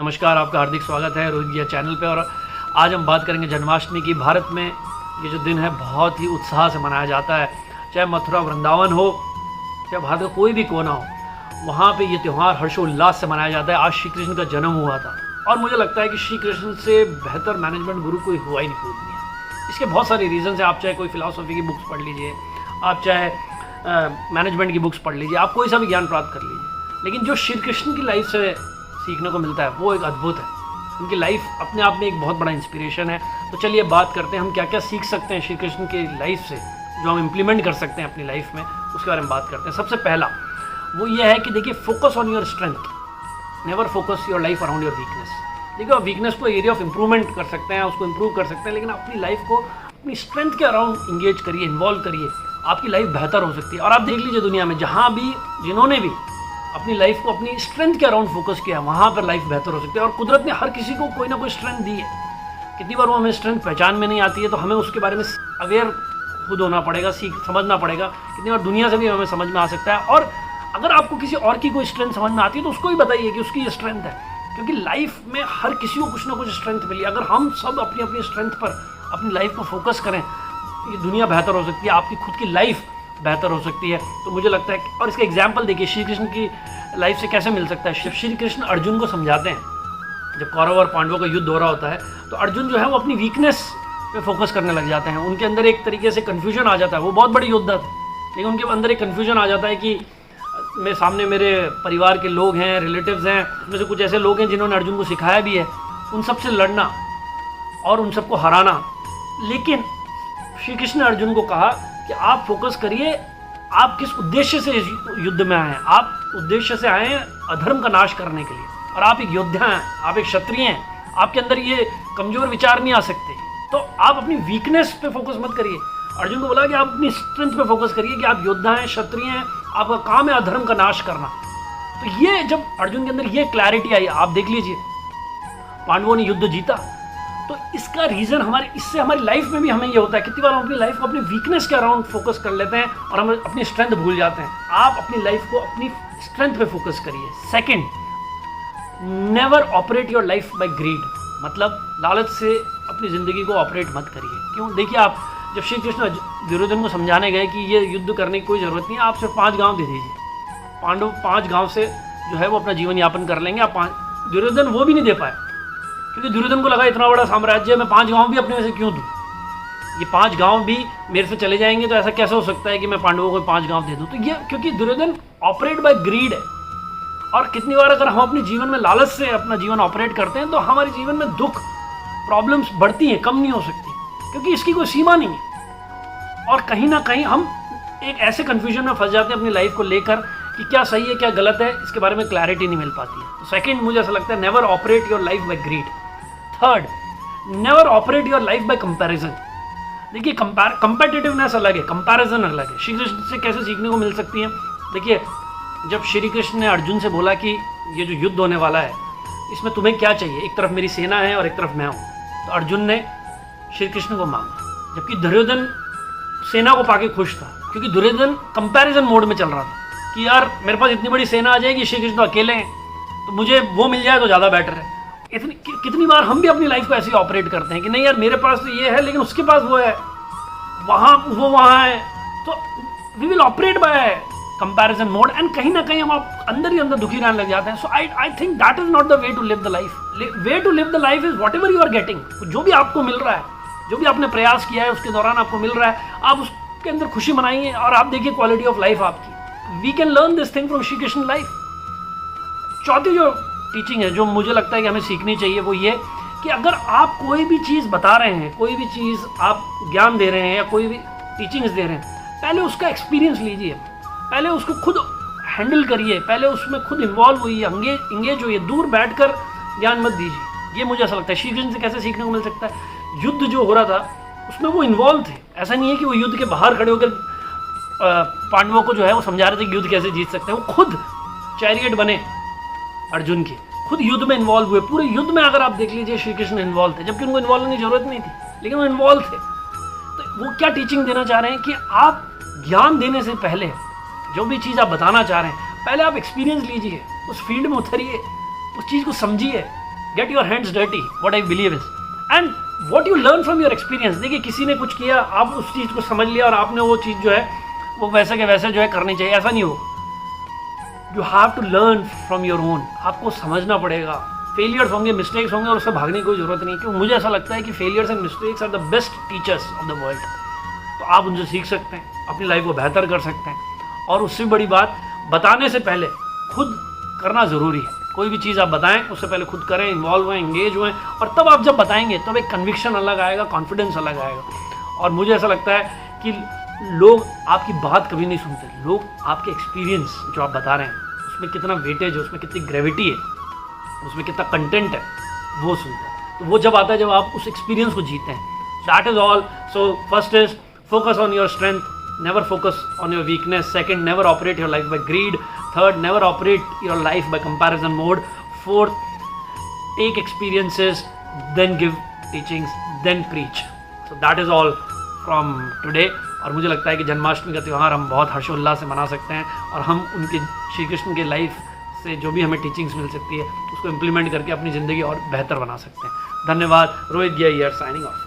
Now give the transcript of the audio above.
नमस्कार, आपका हार्दिक स्वागत है रोहित गिया चैनल पे। और आज हम बात करेंगे जन्माष्टमी की। भारत में ये जो दिन है बहुत ही उत्साह से मनाया जाता है। चाहे मथुरा वृंदावन हो, चाहे भारत का कोई भी कोना हो, वहाँ पे ये त्यौहार हर्षोल्लास से मनाया जाता है। आज श्री कृष्ण का जन्म हुआ था और मुझे लगता है कि श्री कृष्ण से बेहतर मैनेजमेंट गुरु कोई हुआ ही नहीं पूरी दुनिया। इसके बहुत सारे रीजन हैं। आप चाहे कोई फिलॉसफी की बुक्स पढ़ लीजिए, आप चाहे मैनेजमेंट की बुक्स पढ़ लीजिए, आप कोई सा भी ज्ञान प्राप्त कर लीजिए, लेकिन जो श्री कृष्ण की लाइफ से सीखने को मिलता है वो एक अद्भुत है। उनकी लाइफ अपने आप में एक बहुत बड़ा इंस्पिरेशन है। तो चलिए बात करते हैं हम क्या क्या सीख सकते हैं श्री कृष्ण की लाइफ से, जो हम इम्प्लीमेंट कर सकते हैं अपनी लाइफ में, उसके बारे में बात करते हैं। सबसे पहला वो ये है कि देखिए, focus on your strength, never focus your life around your weakness. देखिए, आप वीकनेस को एरिया ऑफ इम्प्रूवमेंट कर सकते हैं, उसको इम्प्रूव कर सकते हैं, लेकिन अपनी लाइफ को अपनी स्ट्रेंथ के अराउंड इंगेज करिए, इन्वॉल्व करिए, आपकी लाइफ बेहतर हो सकती है। और आप देख लीजिए दुनिया में जहाँ भी जिन्होंने भी अपनी लाइफ को अपनी स्ट्रेंथ के अराउंड फोकस किया, वहाँ पर लाइफ बेहतर हो सकती है। और कुदरत ने हर किसी को कोई ना कोई स्ट्रेंथ दी है। कितनी बार वो हमें स्ट्रेंथ पहचान में नहीं आती है, तो हमें उसके बारे में अवेयर खुद होना पड़ेगा, समझना पड़ेगा। कितनी बार दुनिया से भी हमें समझ में आ सकता है। और अगर आपको किसी और की कोई स्ट्रेंथ समझ में आती है तो उसको ही बताइए कि उसकी ये स्ट्रेंथ है, क्योंकि लाइफ में हर किसी को कुछ ना कुछ स्ट्रेंथ मिली। अगर हम सब अपनी अपनी स्ट्रेंथ पर अपनी लाइफ को फोकस करें, ये दुनिया बेहतर हो सकती है, आपकी खुद की लाइफ बेहतर हो सकती है। तो मुझे लगता है और इसका एग्जाम्पल देखिए श्री कृष्ण की लाइफ से कैसे मिल सकता है। श्री कृष्ण अर्जुन को समझाते हैं, जब कौरव और पांडवों का युद्ध हो रहा होता है, तो अर्जुन जो है वो अपनी वीकनेस पे फोकस करने लग जाते हैं। उनके अंदर एक तरीके से कन्फ्यूजन आ जाता है। वो बहुत बड़े योद्धा थे, लेकिन उनके अंदर एक कन्फ्यूजन आ जाता है कि मेरे सामने मेरे परिवार के लोग हैं, रिलेटिव्स हैं, उसमें से कुछ ऐसे लोग हैं जिन्होंने अर्जुन को सिखाया भी है, उन सबसे लड़ना और उन सबको हराना। लेकिन श्री कृष्ण ने अर्जुन को कहा कि आप फोकस करिए, आप किस उद्देश्य से इस युद्ध में आए हैं। आप उद्देश्य से आए हैं अधर्म का नाश करने के लिए, और आप एक योद्धा हैं, आप एक क्षत्रिय हैं, आपके अंदर ये कमजोर विचार नहीं आ सकते। तो आप अपनी वीकनेस पे फोकस मत करिए। अर्जुन को बोला कि आप अपनी स्ट्रेंथ पे फोकस करिए कि आप योद्धा हैं, क्षत्रिय हैं, आपका काम है अधर्म का नाश करना। तो ये जब अर्जुन के अंदर ये क्लैरिटी आई, आप देख लीजिए पांडवों ने युद्ध जीता। तो इसका रीज़न इससे हमारी लाइफ में भी हमें ये होता है, कितनी बार हम अपनी लाइफ को अपनी वीकनेस के अराउंड फोकस कर लेते हैं और हम अपनी स्ट्रेंथ भूल जाते हैं। आप अपनी लाइफ को अपनी स्ट्रेंथ पे फोकस करिए। Second, never operate your life by greed, मतलब लालच से अपनी ज़िंदगी को ऑपरेट मत करिए। क्यों? देखिए, आप जब श्री कृष्ण दुर्योधन को समझाने गए कि ये युद्ध करने की कोई ज़रूरत नहीं है, आप सिर्फ 5 गाँव दे दीजिए, पांडव 5 गाँव से जो है वो अपना जीवन यापन कर लेंगे। आप दुर्योधन वो भी नहीं दे पाए, क्योंकि दुर्योधन को लगा इतना बड़ा साम्राज्य मैं 5 गांव भी अपने में से क्यों दूँ, ये 5 गांव भी मेरे से चले जाएंगे, तो ऐसा कैसे हो सकता है कि मैं पांडवों को 5 गांव दे दूँ। तो ये क्योंकि दुर्योधन ऑपरेट बाय ग्रीड है। और कितनी बार अगर हम अपने जीवन में लालच से अपना जीवन ऑपरेट करते हैं, तो हमारे जीवन में दुख, प्रॉब्लम्स बढ़ती हैं, कम नहीं हो सकती, क्योंकि इसकी कोई सीमा नहीं है। और कहीं ना कहीं हम एक ऐसे कन्फ्यूजन में फंस जाते हैं अपनी लाइफ को लेकर कि क्या सही है क्या गलत है, इसके बारे में क्लैरिटी नहीं मिल पाती है। तो सेकंड, मुझे ऐसा लगता है, never operate your life by greed. Third, never operate your life by comparison. देखिए, कंपेटिटिवनेस अलग है, कंपैरिजन अलग है। श्री कृष्ण से कैसे सीखने को मिल सकती है? देखिए, जब श्री कृष्ण ने अर्जुन से बोला कि ये जो युद्ध होने वाला है, इसमें तुम्हें क्या चाहिए, एक तरफ मेरी सेना है और एक तरफ मैं हूँ, तो अर्जुन ने श्री कृष्ण को मांगा, जबकि दुर्योधन सेना को पाके खुश था, क्योंकि दुर्योधन कंपैरिजन मोड में चल रहा था कि यार मेरे पास इतनी बड़ी सेना आ जाएगी, श्री कृष्ण तो अकेले हैं, तो मुझे वो मिल जाए तो ज़्यादा बेटर है। कितनी बार हम भी अपनी लाइफ को ऐसे ही ऑपरेट करते हैं कि नहीं यार मेरे पास तो ये है, लेकिन उसके पास वो है, वहाँ है, तो we will operate by comparison mode, and कहीं ना कहीं हम अंदर ही अंदर दुखी रहने लग जाते हैं। So I think that is not the way to live the life. Way to live the life is whatever you are getting, जो भी आपको मिल रहा है, जो भी आपने प्रयास किया है उसके दौरान आपको मिल रहा है, आप उसके अंदर खुशी मनाइए और आप देखिए क्वालिटी ऑफ लाइफ आपकी। We can learn this thing from Shri Krishna life. चौथी जो टीचिंग है, जो मुझे लगता है कि हमें सीखनी चाहिए, वो ये कि अगर आप कोई भी चीज़ बता रहे हैं, कोई भी चीज़ आप ज्ञान दे रहे हैं या कोई भी टीचिंग्स दे रहे हैं, पहले उसका एक्सपीरियंस लीजिए, पहले उसको खुद हैंडल करिए, पहले उसमें खुद इन्वॉल्व होइए, इंगेज होइए, दूर बैठकर ज्ञान मत दीजिए। ये मुझे ऐसा लगता है। श्री कृष्ण से कैसे सीखने को मिल सकता है? युद्ध जो हो रहा था उसमें वो इन्वॉल्व थे। ऐसा नहीं है कि वो युद्ध के बाहर खड़े होकर पांडवों को जो है वो समझा रहे थे कि युद्ध कैसे जीत सकते हैं। वो खुद चैरियट बने अर्जुन के, खुद युद्ध में इन्वॉल्व हुए। पूरे युद्ध में अगर आप देख लीजिए श्री कृष्ण इन्वॉल्व थे, जबकि उनको इन्वॉल्व होने की जरूरत नहीं थी, लेकिन वो इन्वॉल्व थे। तो वो क्या टीचिंग देना चाह रहे हैं कि आप ज्ञान देने से पहले, जो भी चीज़ आप बताना चाह रहे हैं, पहले आप एक्सपीरियंस लीजिए, उस फील्ड में उतरिए, उस चीज़ को समझिए, get your hands dirty, what I believe is, and what you learn from your experience. देखिए किसी ने कुछ किया, आप उस चीज़ को समझ लिया और आपने वो चीज़ जो है वो वैसे के वैसे जो है करनी चाहिए, ऐसा नहीं हो। You have to learn from your own. आपको समझना पड़ेगा, फेलियर्स होंगे, मिस्टेक्स होंगे और उससे भागने की कोई ज़रूरत नहीं, क्योंकि मुझे ऐसा लगता है कि failures and mistakes are the best teachers of the world. तो आप उनसे सीख सकते हैं, अपनी लाइफ को बेहतर कर सकते हैं। और उससे बड़ी बात, बताने से पहले खुद करना ज़रूरी है। कोई भी चीज़ आप बताएं उससे पहले खुद करें, इन्वॉल्व हुए, एंगेज हुए, और तब आप जब बताएंगे तब एक कन्विक्शन अलग आएगा, कॉन्फिडेंस अलग आएगा। और मुझे ऐसा लगता है कि लोग आपकी बात कभी नहीं सुनते, लोग आपके एक्सपीरियंस जो आप बता रहे हैं उसमें कितना वेटेज है, उसमें कितनी ग्रेविटी है, उसमें कितना कंटेंट है, वो सुनते हैं। तो वो जब आता है जब आप उस एक्सपीरियंस को जीते हैं। That is all. So first is focus on your strength, never focus on your weakness. Second, never operate your life by greed. Third, never operate your life by comparison mode. Fourth, take experiences, then give teachings, then preach. So that is all from today. और मुझे लगता है कि जन्माष्टमी का त्यौहार हम बहुत हर्षोल्लास से मना सकते हैं, और हम उनके श्री कृष्ण के लाइफ से जो भी हमें टीचिंग्स मिल सकती है उसको इम्प्लीमेंट करके अपनी ज़िंदगी और बेहतर बना सकते हैं। धन्यवाद। रोहित गिया हियर, साइनिंग ऑफ।